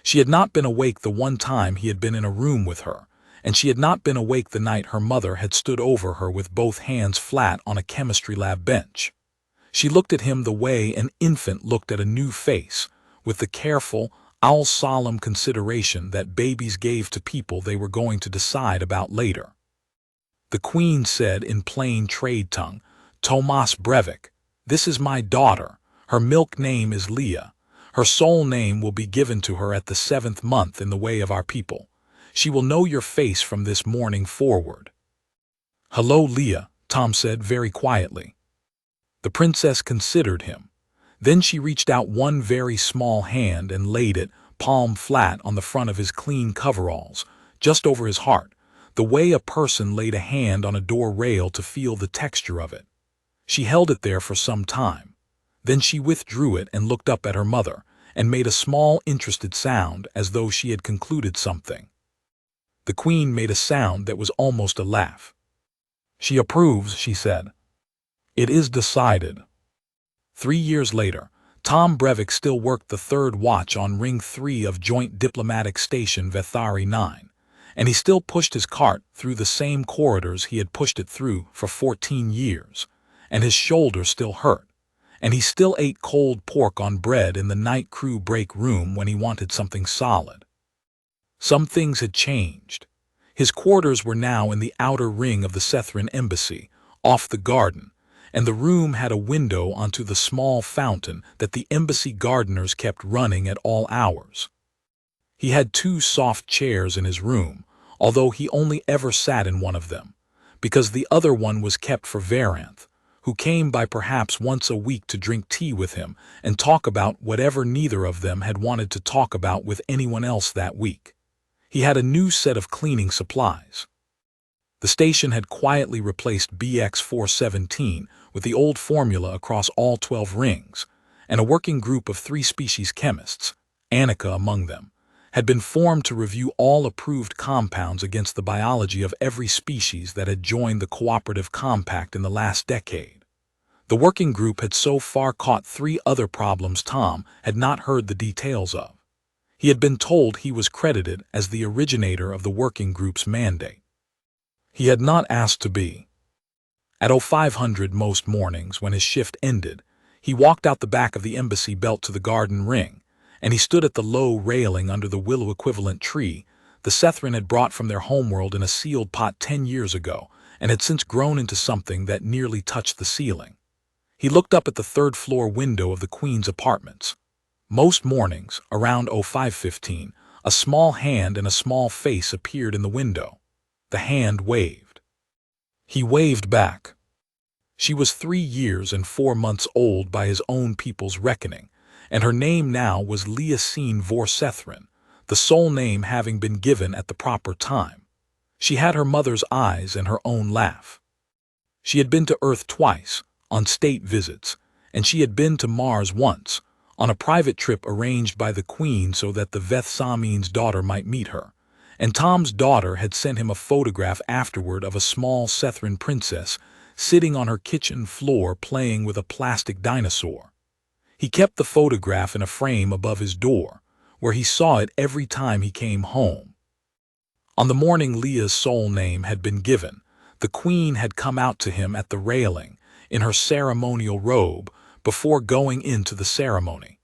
She had not been awake the one time he had been in a room with her, and she had not been awake the night her mother had stood over her with both hands flat on a chemistry lab bench. She looked at him the way an infant looked at a new face, with the careful, solemn consideration that babies gave to people they were going to decide about later. The queen said in plain trade tongue, "Tomas Brevik, this is my daughter. Her milk name is Leah. Her soul name will be given to her at the 7th month in the way of our people. She will know your face from this morning forward." "Hello, Leah," Tom said very quietly. The princess considered him. Then she reached out one very small hand and laid it, palm flat, on the front of his clean coveralls, just over his heart, the way a person laid a hand on a door rail to feel the texture of it. She held it there for some time. Then she withdrew it and looked up at her mother, and made a small interested sound as though she had concluded something. The queen made a sound that was almost a laugh. "She approves," she said. "It is decided." 3 years later, Tom Brevik still worked the third watch on Ring 3 of Joint Diplomatic Station Vethari 9, and he still pushed his cart through the same corridors he had pushed it through for 14 years, and his shoulder still hurt, and he still ate cold pork on bread in the night crew break room when he wanted something solid. Some things had changed. His quarters were now in the outer ring of the Sethrin embassy, off the garden, and the room had a window onto the small fountain that the embassy gardeners kept running at all hours. He had 2 soft chairs in his room, although he only ever sat in one of them, because the other one was kept for Varanth, who came by perhaps once a week to drink tea with him and talk about whatever neither of them had wanted to talk about with anyone else that week. He had a new set of cleaning supplies. The station had quietly replaced BX-417 with the old formula across all 12 rings, and a working group of 3 species chemists, Annika among them, had been formed to review all approved compounds against the biology of every species that had joined the cooperative compact in the last decade. The working group had so far caught 3 other problems Tom had not heard the details of. He had been told he was credited as the originator of the working group's mandate. He had not asked to be. At 0500 most mornings, when his shift ended, he walked out the back of the embassy belt to the garden ring, and he stood at the low railing under the willow-equivalent tree the Sethrin had brought from their homeworld in a sealed pot 10 years ago and had since grown into something that nearly touched the ceiling. He looked up at the 3rd-floor window of the Queen's apartments. Most mornings, around 0515, A small hand and a small face appeared in the window. The hand waved. He waved back. She was 3 years and 4 months old by his own people's reckoning, and her name now was Leasine Vorsethrin, the sole name having been given at the proper time. She had her mother's eyes and her own laugh. She had been to Earth twice, on state visits, and she had been to Mars once, on a private trip arranged by the Queen so that the Vethsamine's daughter might meet her, and Tom's daughter had sent him a photograph afterward of a small Sethran princess sitting on her kitchen floor playing with a plastic dinosaur. He kept the photograph in a frame above his door, where he saw it every time he came home. On the morning Leah's soul name had been given, the Queen had come out to him at the railing, in her ceremonial robe, before going into the ceremony.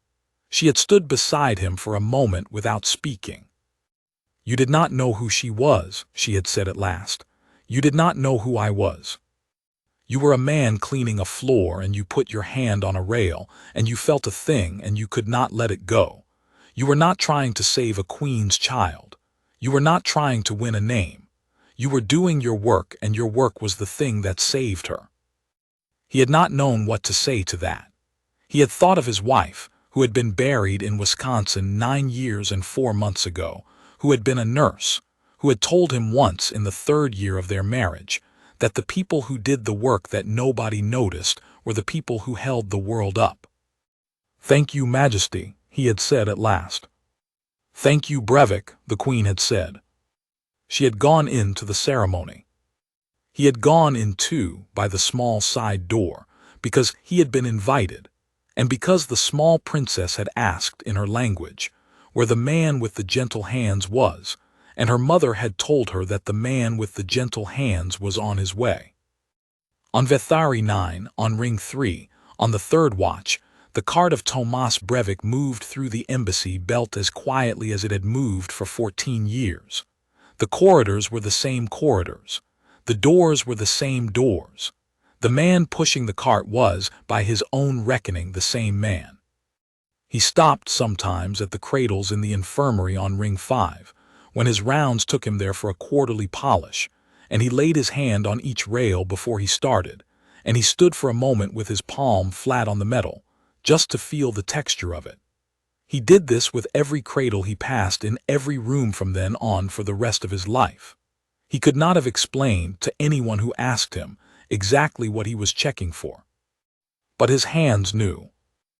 She had stood beside him for a moment without speaking. "You did not know who she was," she had said at last. "You did not know who I was. You were a man cleaning a floor and you put your hand on a rail and you felt a thing and you could not let it go. You were not trying to save a queen's child. You were not trying to win a name. You were doing your work and your work was the thing that saved her." He had not known what to say to that. He had thought of his wife, who had been buried in Wisconsin 9 years and 4 months ago, who had been a nurse, who had told him once in the 3rd year of their marriage that the people who did the work that nobody noticed were the people who held the world up. "Thank you, Majesty," he had said at last. "Thank you, Brevik," the Queen had said. She had gone into the ceremony. He had gone in too by the small side door, because he had been invited, and because the small princess had asked in her language where the man with the gentle hands was, and her mother had told her that the man with the gentle hands was on his way. On Vethari 9, on Ring 3, on the 3rd watch, the cart of Tomas Brevik moved through the embassy belt as quietly as it had moved for 14 years. The corridors were the same corridors. The doors were the same doors. The man pushing the cart was, by his own reckoning, the same man. He stopped sometimes at the cradles in the infirmary on Ring 5, when his rounds took him there for a quarterly polish, and he laid his hand on each rail before he started, and he stood for a moment with his palm flat on the metal, just to feel the texture of it. He did this with every cradle he passed in every room from then on for the rest of his life. He could not have explained to anyone who asked him exactly what he was checking for. But his hands knew.